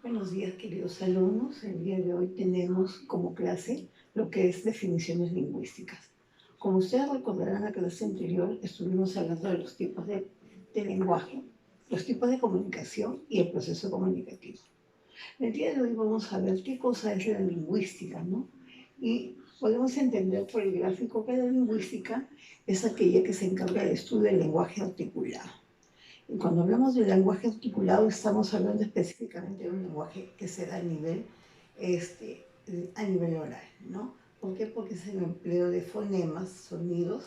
Buenos días, queridos alumnos. El día de hoy tenemos como clase lo que es definiciones lingüísticas. Como ustedes recordarán, en la clase anterior estuvimos hablando de los tipos de lenguaje, los tipos de comunicación y el proceso comunicativo. El día de hoy vamos a ver qué cosa es la lingüística, ¿no? Y podemos entender por el gráfico que la lingüística es aquella que se encarga del estudio del lenguaje articulado. Y cuando hablamos del lenguaje articulado, estamos hablando específicamente de un lenguaje que se da a nivel oral, ¿no? ¿Por qué? Porque es el empleo de fonemas, sonidos,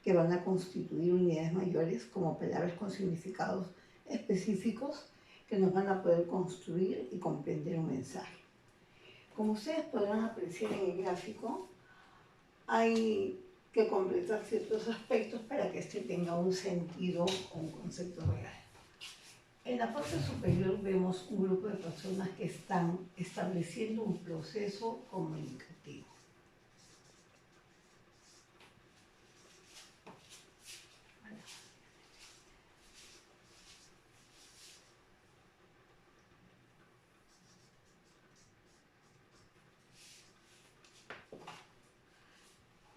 que van a constituir unidades mayores como palabras con significados específicos que nos van a poder construir y comprender un mensaje. Como ustedes podrán apreciar en el gráfico, hay que completar ciertos aspectos para que este tenga un sentido o un concepto real. En la parte superior vemos un grupo de personas que están estableciendo un proceso comunicativo.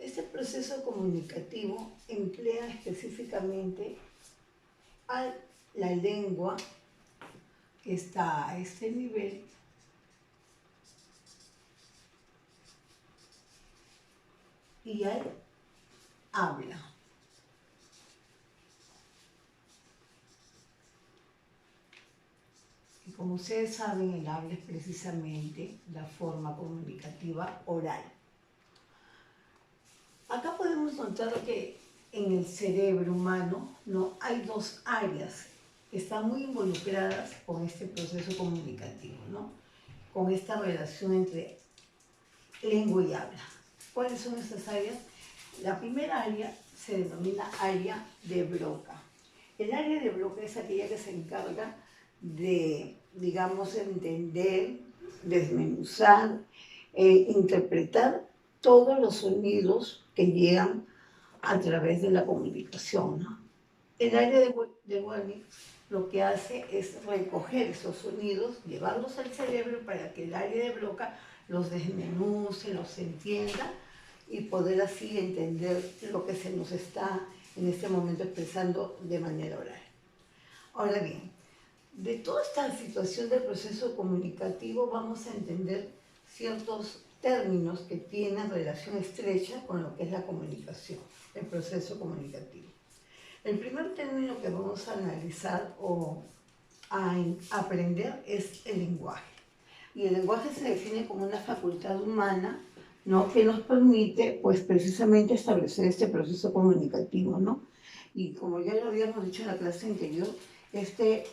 Este proceso comunicativo emplea específicamente a la lengua que está a este nivel y al habla. Y como ustedes saben, el habla es precisamente la forma comunicativa oral. Acá podemos notar que en el cerebro humano no hay dos áreas que están muy involucradas con este proceso comunicativo, ¿no? Con esta relación entre lengua y habla. ¿Cuáles son estas áreas? La primera área se denomina área de Broca. El área de Broca es aquella que se encarga de, digamos, entender, desmenuzar, interpretar todos los sonidos que llegan a través de la comunicación, ¿no? El área de Wernicke lo que hace es recoger esos sonidos, llevarlos al cerebro para que el área de Broca los desmenuce, los entienda y poder así entender lo que se nos está en este momento expresando de manera oral. Ahora bien, de toda esta situación del proceso comunicativo vamos a entender ciertos términos que tienen relación estrecha con lo que es la comunicación, el proceso comunicativo. El primer término que vamos a analizar o a aprender es el lenguaje. Y el lenguaje se define como una facultad humana, ¿no?, que nos permite, pues, precisamente establecer este proceso comunicativo, ¿no? Y como ya lo habíamos dicho en la clase anterior, este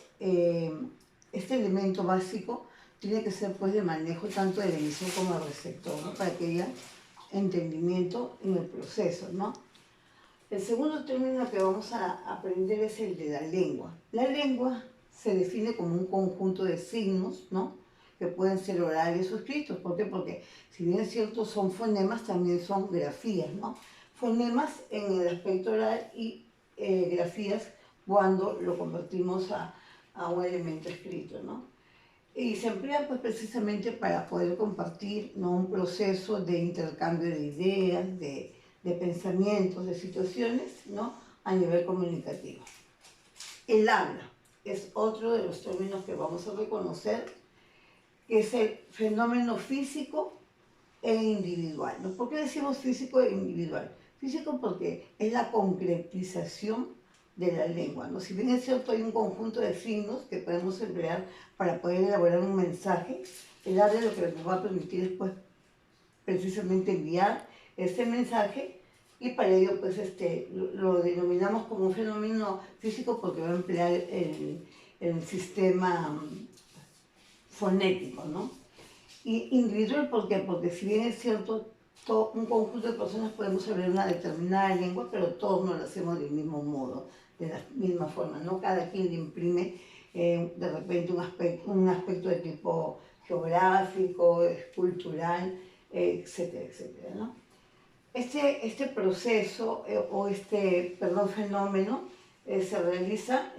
elemento básico tiene que ser, pues, de manejo tanto del emisor como del receptor, ¿no?, para que haya entendimiento en el proceso, ¿no? El segundo término que vamos a aprender es el de la lengua. La lengua se define como un conjunto de signos, ¿no?, que pueden ser orales o escritos. ¿Por qué? Porque si bien es cierto son fonemas, también son grafías, ¿no? Fonemas en el aspecto oral y grafías cuando lo convertimos a un elemento escrito, ¿no? Y se emplea, pues, precisamente para poder compartir, ¿no?, un proceso de intercambio de ideas, de pensamientos, de situaciones, ¿no?, a nivel comunicativo. El habla es otro de los términos que vamos a reconocer, que es el fenómeno físico e individual, ¿no? ¿Por qué decimos físico e individual? Físico porque es la concretización de la lengua, ¿no? Si bien es cierto, hay un conjunto de signos que podemos emplear para poder elaborar un mensaje, el habla lo que nos va a permitir es, pues, precisamente enviar ese mensaje, y para ello, pues, lo denominamos como un fenómeno físico porque va a emplear el sistema fonético, ¿no? Y individual, ¿por qué? Porque si bien es cierto, un conjunto de personas podemos hablar una determinada lengua, pero todos no lo hacemos del mismo modo, de la misma forma, ¿no? Cada quien le imprime de repente un aspecto de tipo geográfico, cultural, etcétera, etcétera, ¿no? Este proceso fenómeno se realiza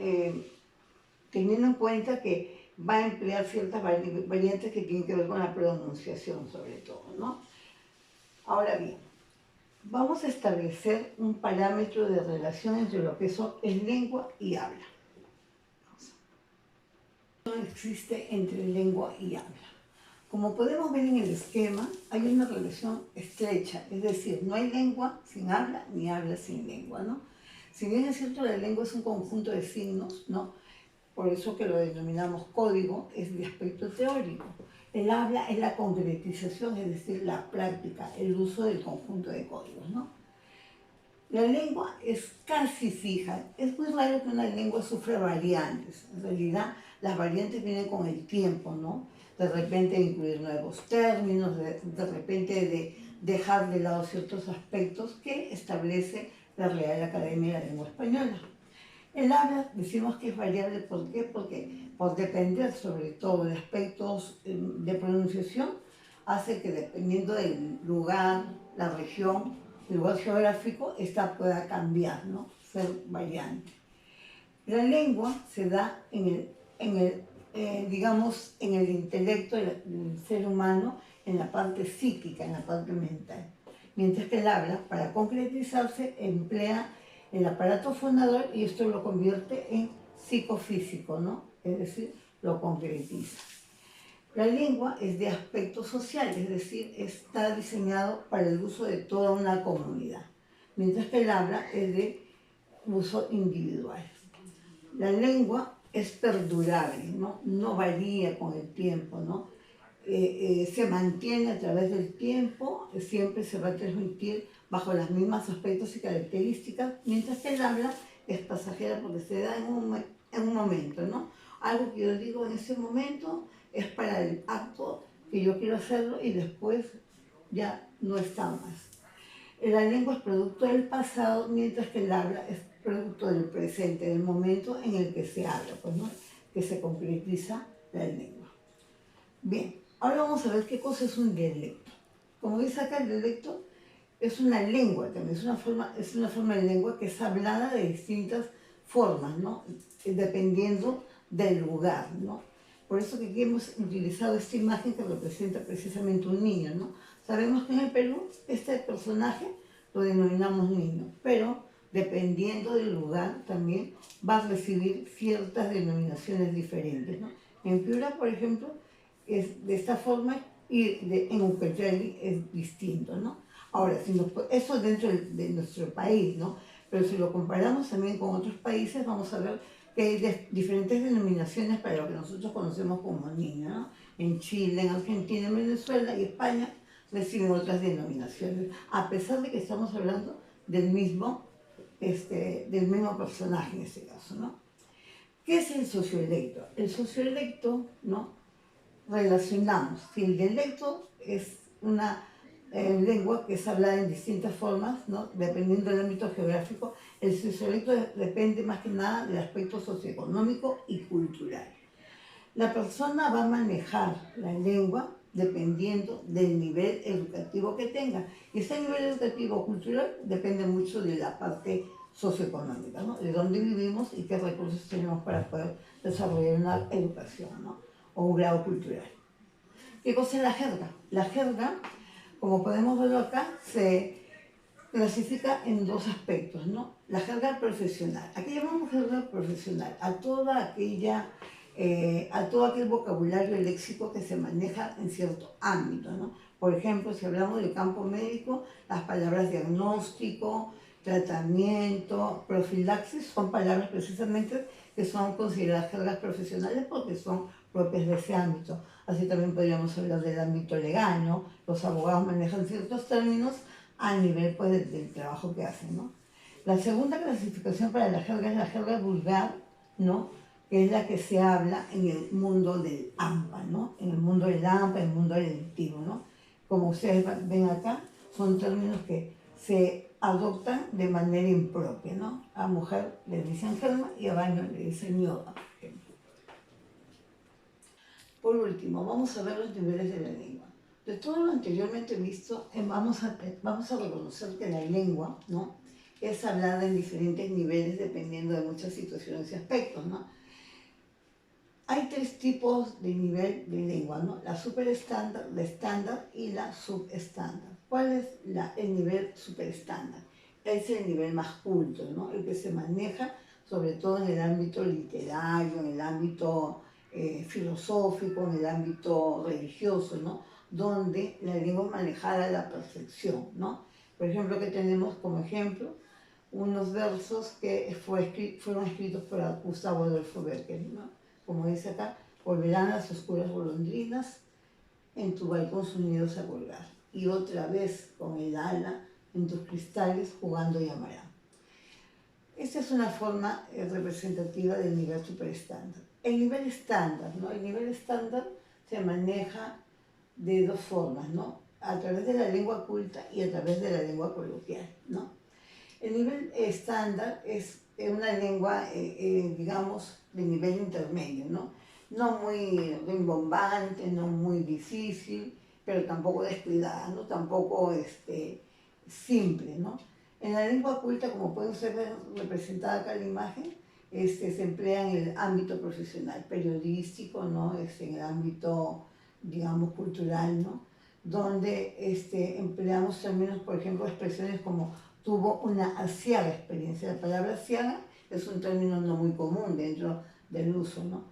teniendo en cuenta que va a emplear ciertas variantes que tienen que ver con la pronunciación sobre todo, ¿no? Ahora bien, vamos a establecer un parámetro de relación entre lo que es lengua y habla. No existe entre lengua y habla. Como podemos ver en el esquema, hay una relación estrecha, es decir, no hay lengua sin habla ni habla sin lengua, ¿no? Si bien es cierto, la lengua es un conjunto de signos, ¿no? Por eso que lo denominamos código, es de aspecto teórico. El habla es la concretización, es decir, la práctica, el uso del conjunto de códigos, ¿no? La lengua es casi fija. Es muy raro que una lengua sufra variantes. En realidad, las variantes vienen con el tiempo, ¿no? De repente incluir nuevos términos, de repente de dejar de lado ciertos aspectos que establece la Real Academia de la Lengua Española. El habla decimos que es variable, ¿por qué? Porque por depender sobre todo de aspectos de pronunciación, hace que dependiendo del lugar, la región, el lugar geográfico, esta pueda cambiar, ¿no? Ser variante. La lengua se da digamos, en el intelecto del ser humano, en la parte psíquica, en la parte mental. Mientras que el habla, para concretizarse, emplea el aparato fonador y esto lo convierte en psicofísico, ¿no? Es decir, lo concretiza. La lengua es de aspecto social, es decir, está diseñado para el uso de toda una comunidad, mientras que el habla es de uso individual. La lengua es perdurable, ¿no? No varía con el tiempo, ¿no? Se mantiene a través del tiempo, siempre se va a transmitir bajo los mismos aspectos y características, mientras que el habla es pasajera porque se da en un momento, ¿no? Algo que yo digo en ese momento es para el acto que yo quiero hacerlo y después ya no está más. La lengua es producto del pasado, mientras que el habla es producto del presente, del momento en el que se habla, pues, ¿no? Que se concretiza la lengua. Bien, ahora vamos a ver qué cosa es un dialecto. Como dice acá, el dialecto es una lengua también, es una forma de lengua que es hablada de distintas formas, ¿no? Dependiendo del lugar, ¿no? Por eso que aquí hemos utilizado esta imagen que representa precisamente un niño, ¿no? Sabemos que en el Perú este personaje lo denominamos niño, pero dependiendo del lugar también va a recibir ciertas denominaciones diferentes, ¿no? En Piura, por ejemplo, es de esta forma y en Ucayali es distinto, ¿no? Ahora, eso dentro de nuestro país, ¿no? Pero si lo comparamos también con otros países, vamos a ver que hay diferentes denominaciones para lo que nosotros conocemos como niño, ¿no? En Chile, en Argentina, en Venezuela y España reciben otras denominaciones, a pesar de que estamos hablando del mismo personaje en este caso, ¿no? ¿Qué es el socioelecto? El socioelecto, ¿no? Relacionamos si el dialecto es una lengua que es hablada en distintas formas, ¿no? Dependiendo del ámbito geográfico, el sociolecto depende más que nada del aspecto socioeconómico y cultural. La persona va a manejar la lengua dependiendo del nivel educativo que tenga. Y ese nivel educativo cultural depende mucho de la parte socioeconómica, ¿no? De dónde vivimos y qué recursos tenemos para poder desarrollar una educación, ¿no? O un grado cultural. ¿Qué cosa es la jerga? La jerga, como podemos verlo acá, se clasifica en dos aspectos, ¿no? La jerga profesional. Aquí llamamos jerga profesional a todo aquel vocabulario léxico que se maneja en cierto ámbito, ¿no? Por ejemplo, si hablamos del campo médico, las palabras diagnóstico, tratamiento, profilaxis son palabras precisamente que son consideradas jergas profesionales porque son propias de ese ámbito. Así también podríamos hablar del ámbito legal, ¿no? Los abogados manejan ciertos términos a nivel pues, del trabajo que hacen, ¿no? La segunda clasificación para la jerga es la jerga vulgar, ¿no? Que es la que se habla en el mundo del AMPA, ¿no? En el mundo del AMPA, en el mundo delictivo, ¿no? Como ustedes ven acá, son términos que se adoptan de manera impropia, ¿no? A mujer le dicen germa y a baño le dicen yoga, por ejemplo. Por último, vamos a ver los niveles de la lengua. De todo lo anteriormente visto, vamos a reconocer que la lengua, ¿no? Es hablada en diferentes niveles dependiendo de muchas situaciones y aspectos, ¿no? Hay tres tipos de nivel de lengua, ¿no? La superestándar, la estándar y la subestándar. ¿Cuál es el nivel superestándar? Es el nivel más culto, ¿no? El que se maneja sobre todo en el ámbito literario, en el ámbito filosófico, en el ámbito religioso, ¿no? Donde la lengua es manejada a la perfección, ¿no? Por ejemplo, que tenemos como ejemplo unos versos que fueron escritos por Gustavo Adolfo Bécquer, ¿no? Como dice acá, volverán las oscuras golondrinas en tu balcón sus nidos a colgar, y otra vez con el ala en tus cristales jugando llamarán. Esta es una forma representativa del nivel superestándar. El nivel estándar, ¿no? El nivel estándar se maneja de dos formas, ¿no? A través de la lengua culta y a través de la lengua coloquial, ¿no? El nivel estándar es una lengua, digamos, de nivel intermedio, ¿no? No muy rimbombante, no muy difícil, pero tampoco descuidada, ¿no? Tampoco simple, ¿no? En la lengua culta, como puede ser representada acá en la imagen, se emplea en el ámbito profesional, periodístico, ¿no? En el ámbito, digamos, cultural, ¿no? Donde empleamos términos, por ejemplo, expresiones como tuvo una aciaga experiencia. La palabra aciaga es un término no muy común dentro del uso, ¿no?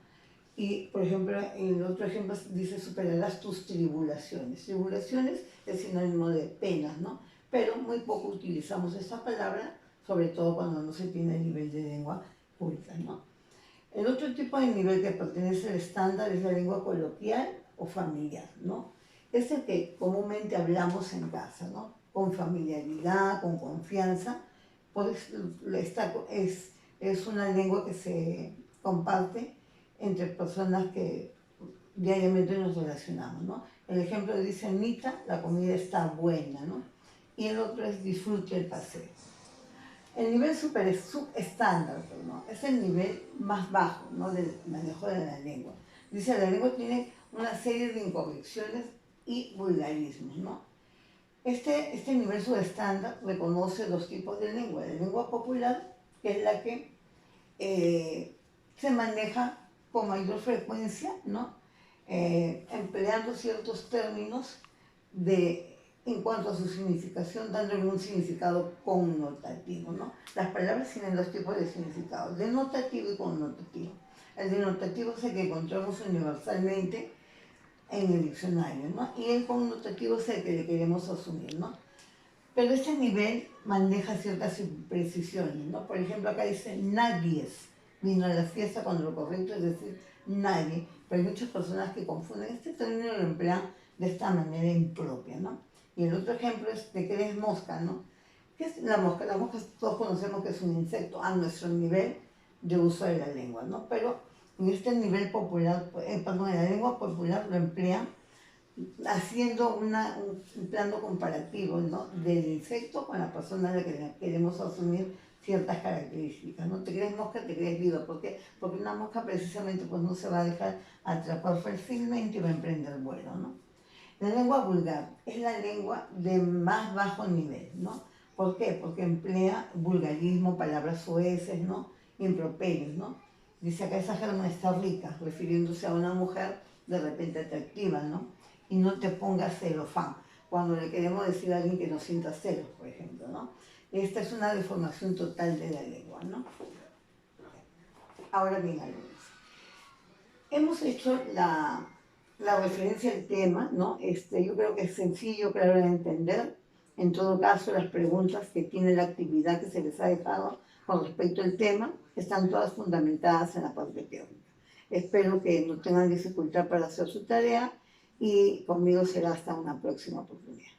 Y, por ejemplo, en el otro ejemplo dice superarás tus tribulaciones. Tribulaciones es sinónimo de penas, ¿no? Pero muy poco utilizamos esta palabra, sobre todo cuando no se tiene el nivel de lengua culta, ¿no? El otro tipo de nivel que pertenece al estándar es la lengua coloquial o familiar, ¿no? Es el que comúnmente hablamos en casa, ¿no? Con familiaridad, con confianza, pues es una lengua que se comparte entre personas que diariamente nos relacionamos, ¿no? El ejemplo dice, Anita, la comida está buena, ¿no? Y el otro es disfrute el paseo. El nivel subestándar, ¿no? Es el nivel más bajo, ¿no? Del manejo de la lengua. Dice, la lengua tiene una serie de incorrecciones y vulgarismos, ¿no? Este nivel subestándar reconoce dos tipos de lengua. La lengua popular, que es la que se maneja con mayor frecuencia, ¿no? Empleando ciertos términos en cuanto a su significación, dándole un significado connotativo, ¿no? Las palabras tienen dos tipos de significados, denotativo y connotativo. El denotativo es el que encontramos universalmente en el diccionario, ¿no? Y el connotativo es el que le queremos asumir, ¿no? Pero este nivel maneja ciertas imprecisiones, ¿no? Por ejemplo, acá dice nadie vino a la fiesta, cuando lo correcto es decir nadie, pero hay muchas personas que confunden este término y lo emplean de esta manera impropia, ¿no? Y el otro ejemplo es de que es mosca, ¿no? ¿Qué es la mosca? La mosca todos conocemos que es un insecto a nuestro nivel de uso de la lengua, ¿no? Pero en este nivel popular, perdón, en la lengua popular lo emplean haciendo un plano comparativo, ¿no? Del insecto con la persona a la que le queremos asumir ciertas características, ¿no? Te crees mosca, te crees viva. ¿Por qué? Porque una mosca precisamente pues no se va a dejar atrapar fácilmente y va a emprender vuelo, ¿no? La lengua vulgar es la lengua de más bajo nivel, ¿no? ¿Por qué? Porque emplea vulgarismo, palabras soeces, ¿no? Improperios, ¿no? Dice acá, esa germa está rica, refiriéndose a una mujer de repente atractiva, ¿no? Y no te pongas celofán, cuando le queremos decir a alguien que no sienta celos, por ejemplo, ¿no? Esta es una deformación total de la lengua, ¿no? Ahora bien, alumnos, hemos hecho la referencia al tema, ¿no? Yo creo que es sencillo, claro de entender. En todo caso, las preguntas que tiene la actividad que se les ha dejado con respecto al tema están todas fundamentadas en la parte teórica. Espero que no tengan dificultad para hacer su tarea y conmigo será hasta una próxima oportunidad.